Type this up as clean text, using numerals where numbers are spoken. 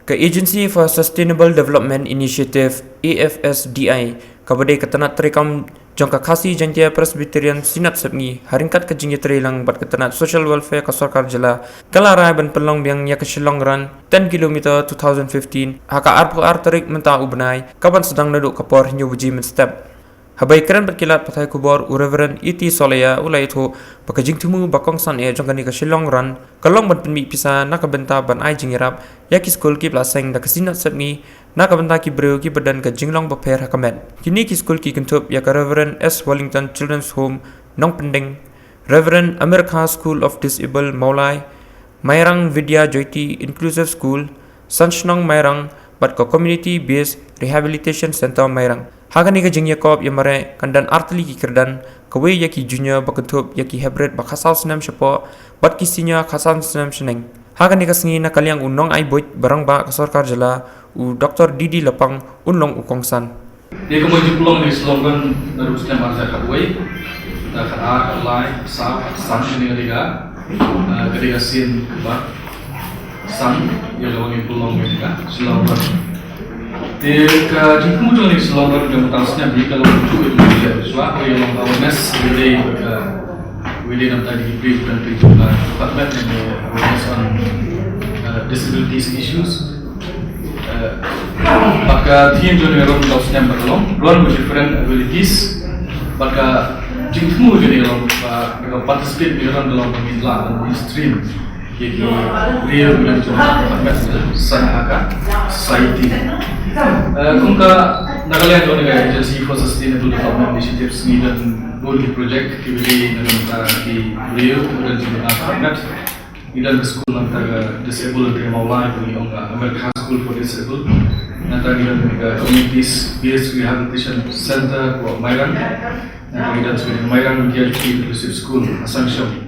Ke Agency for Sustainable Development Initiative AFSDI kabadai ketanat terekam jangka khasi jantia Presbyterian Sinat sebni haringkat ke jingya terelang bat ketanat social welfare ke sarkar jela kalarai ban pelong biang ya ke Shillong Run 10 km 2015 haka arpu terik menta ubnai kapan sedang naduk kapor hinyo buji men step habai keren berkilat patai kubor Reverend E.T. Solaya ulai itu pakajing tumu bakong san jangka ni ke Shillong Run kalong ban penmi pisa nakabenta ban ai jingirap ya ki school ki plaseng da kesinat sebni nakabenta ki breu ki badan ke jinglong baper hakamet kini ki school ki kentup ya ke Reverend S. Wellington Children's Home Nong Pending, Reverend America School of Disabled Maulai, Mairang Vidya Jyoti Inclusive School, Sanchnong Mairang bat ke Community Based Rehabilitation Center Mairang. Hagan ni ke jing Yakob yang mare kandan artli ki kerdan kawe ya ki junior bakentup ya ki hybrid bakasal senam syapo bat kisinya khasal senam seneng. Hagan ni ke sengi na kaliang unong ai boit barang ba ke sarkar jela u Dr. Didi Lepang unlong ukongsan. Dia kemudian pulang dari Selangor baru sedang masa kawai, dah kerana lai sah sang ini ketika sin kebak sang yang lagi pulang mereka Selangor. Dia kemudian dari Selangor dan mutasnya beri kalau lucu itu dia suatu yang awareness wili nanti diberi dan perjuangan department yang awareness on disabilities issues. Maka team jono ron dausnya berlong, ron with different abilities. Maka jingmu jadi ron, mereka participate di ron dalam pemilihan dan stream. Jadi real dan jono sangat society. Kungka nagalian jono gaya Agency for Sustainable Development Initiatives ni dan body project kibuli naganta di real dan jono sangat. Ilan school antara disabled yang maulai bagi orang American School for Disabled antara ilan communities based rehabilitation center for Mairang dan ilan sebagai Mairang Media Inclusive School Assumption